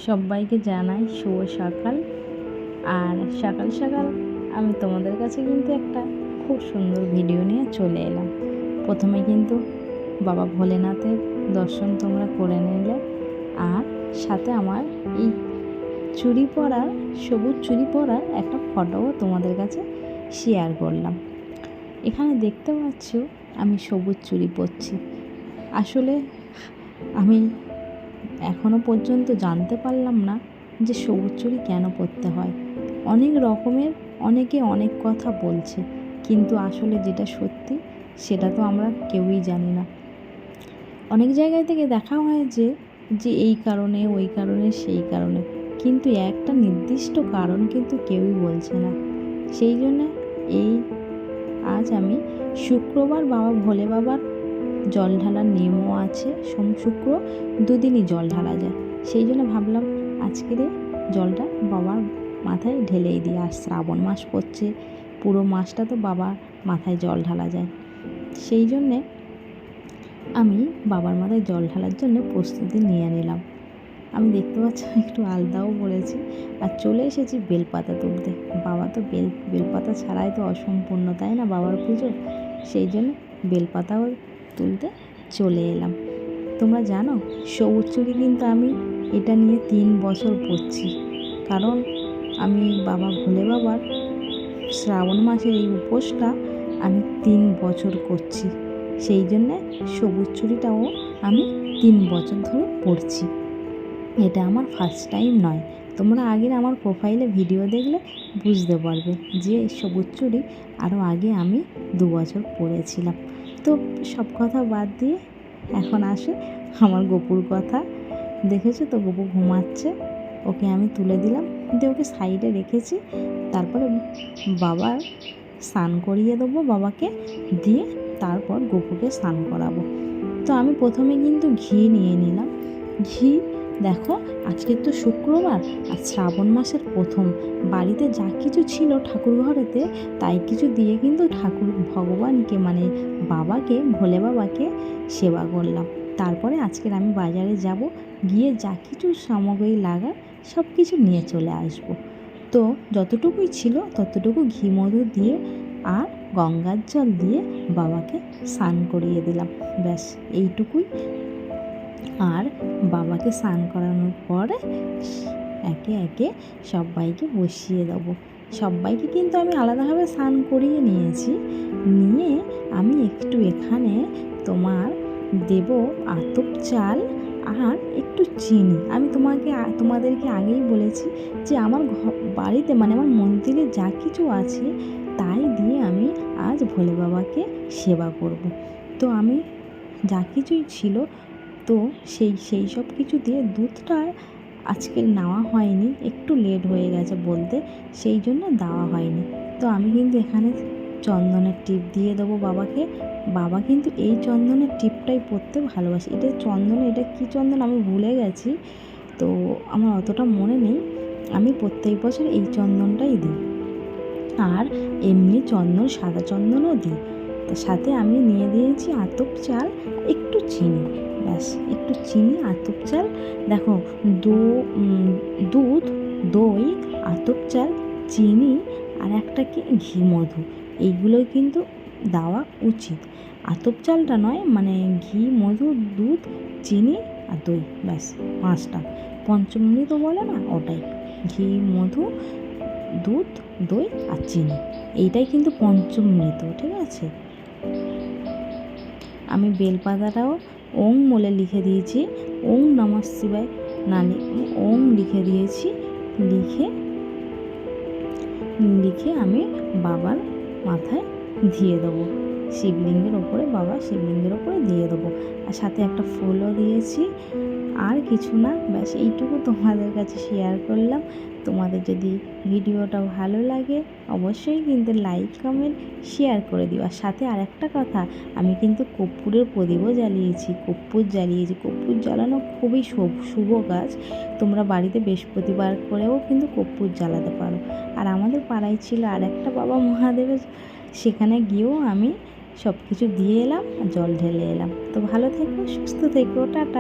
সবাইকে জানাই শুভ সকাল। আর সকাল সকাল আমি তোমাদের কাছে কিন্তু একটা খুব সুন্দর ভিডিও নিয়ে চলে এলাম। প্রথমে কিন্তু বাবা ভোলেনাথের দর্শন তোমরা করে নিলে, আর সাথে আমার এই সবুজ চুড়ি পরার একটা ফটোও তোমাদের কাছে শেয়ার করলাম। এখানে দেখতে পাচ্ছ আমি সবুজ চুড়ি পরছি। আসলে আমি এখনও পর্যন্ত জানতে পারলাম না যে সবুজ চুড়ি কেন পরতে হয়। অনেক রকমের অনেকে অনেক কথা বলছে, কিন্তু আসলে যেটা সত্যি সেটা তো আমরা কেউই জানি না। অনেক জায়গায় থেকে দেখা হয় যে এই কারণে ওই কারণে সেই কারণে, কিন্তু একটা নির্দিষ্ট কারণ কিন্তু কেউই বলছে না। সেই জন্য আজ আমি শুক্রবার বাবা ভোলে বাবার জল ঢালার নিয়মও আছে। সোম শুক্র দুদিনই জল ঢালা যায়, সেই জন্য ভাবলাম আজকের জলটা বাবার মাথায় ঢেলেই দিই। আর শ্রাবণ মাস পড়ছে, পুরো মাসটা তো বাবার মাথায় জল ঢালা যায়। সেই জন্যে আমি বাবার মাথায় জল ঢালার জন্য প্রস্তুতি নিয়ে নিলাম। আমি দেখতে পাচ্ছি একটু আলতাও বলেছি, আর চলে এসেছি বেলপাতা তুলতে। বাবা তো বেলপাতা ছাড়াই তো অসম্পূর্ণ, তাই না বাবার পুজো? সেই জন্য বেলপাতাও তুলতে চলে এলাম। তোমরা জানো সবুজ চুড়ি কিন্তু আমি এটা নিয়ে 3 বছর পরছি, কারণ আমি বাবা ভোলে বাবার শ্রাবণ মাসের এই উপোসটা আমি 3 বছর করছি। সেই জন্যে সবুজ চুড়িটাও আমি 3 বছর ধরে পরছি। এটা আমার ফার্স্ট টাইম নয়। তোমরা আগের আমার প্রোফাইলে ভিডিও দেখলে বুঝতে পারবে যে সবুজ চুড়ি আরও আগে আমি 2 বছর পরেছিলাম। তো সব কথা বাদ দিয়ে এখন আসে আমার গপুর কথা। দেখেছো তো, গপু ঘুমাচ্ছে, ওকে আমি তুলে দিলাম, দিয়ে ওকে সাইডে রেখেছি। তারপরে বাবার স্নান করিয়ে দেবো বাবাকে, দিয়ে তারপর গপুকে স্নান করাবো। তো আমি প্রথমে কিন্তু ঘি নিয়ে নিলাম। ঘি দেখো, আজকে তো শুক্রবার আর শ্রাবণ মাসের প্রথম, বাড়িতে যা কিছু ছিল ঠাকুর ঘরেতে তাই কিছু দিয়ে কিন্তু ভগবানকে মানে বাবাকে ভোলে বাবাকে সেবা করলাম। তারপরে আজকের আমি বাজারে যাব, গিয়ে যা কিছু সামগ্রী লাগার সব কিছু নিয়ে চলে আসব। তো যতটুকুই ছিল ততটুকু ঘি মধু দিয়ে আর গঙ্গার জল দিয়ে বাবাকে স্নান করিয়ে দিলাম। ব্যাস এইটুকুই। আর বাবাকে স্নান করানোর পরে একে একে সবাইকে বসিয়ে দেবো। সবাইকে কিন্তু আমি আলাদাভাবে স্নান করিয়ে নিয়েছি। নিয়ে আমি একটু এখানে দেব আতপ চাল আর একটু চিনি। আমি তোমাদেরকে আগেই বলেছি যে আমার বাড়িতে মানে আমার মন্দিরে যা কিছু আছে তাই দিয়ে আমি আজ ভোলে বাবাকে সেবা করব। তো আমি যা কিছুই ছিল তো সেই সব কিছু দিয়ে দুধটা আজকে নেওয়া হয়নি, একটু লেট হয়ে গেছে বলতে, সেই জন্য দেওয়া হয়নি। তো আমি কিন্তু এখানে চন্দনের টিপ দিয়ে দেবো বাবাকে। বাবা কিন্তু এই চন্দনের টিপটাই পরতে ভালোবাসে। এটা কী চন্দন আমি ভুলে গেছি, তো আমার অতটা মনে নেই। আমি প্রত্যেক বছর এই চন্দনটাই দিই, আর এমনি চন্দন সাদা চন্দনও দিই। তো সাথে আমি নিয়ে দিয়েছি আতপ চাল, একটু চিনি। ব্যাস একটু চিনি, আতপ চাল। দেখো, দুধ, দই, আতপ চাল, চিনি আর একটা কি ঘি মধু, এইগুলোই কিন্তু দেওয়া উচিত। আতপ চালটা নয়, মানে ঘি মধু দুধ চিনি আর দই, ব্যাস 5টা। পঞ্চমৃত বলে না, ওটাই। ঘি মধু দুধ দই আর চিনি, এইটাই কিন্তু পঞ্চমৃত, ঠিক আছে? আমি বেলপাতাটাও ওং বলে লিখে দিয়েছি, ওং নমঃ শিবায় না ওং লিখে দিয়েছি। লিখে আমি বাবার মাথায় দিয়ে দেবো, শিবলিঙ্গের ওপরে, বাবা শিবলিঙ্গের ওপরে দিয়ে দেবো। আর সাথে একটা ফুলও দিয়েছি। আর কিছু না, ব্যাস এইটুকু তোমাদের কাছে শেয়ার করলাম। তোমাদের যদি ভিডিওটা ভালো লাগে অবশ্যই কিন্তু লাইক কমেন্ট শেয়ার করে দিও। আর সাথে আরেকটা কথা, আমি কিন্তু কর্পূরের প্রদীপও জ্বালিয়েছি, কর্পূর জ্বালানো খুবই শুভ কাজ। তোমরা বাড়িতে বৃহস্পতিবার করেও কিন্তু কর্পূর জ্বালাতে পারো। আর আমাদের পাড়ায় ছিল আরেকটা বাবা মহাদেবের, সেখানে গিয়েও আমি সব কিছু দিয়ে এলাম, জল ঢেলে এলাম। তো ভালো থেকো, সুস্থ থেকো, টাটা।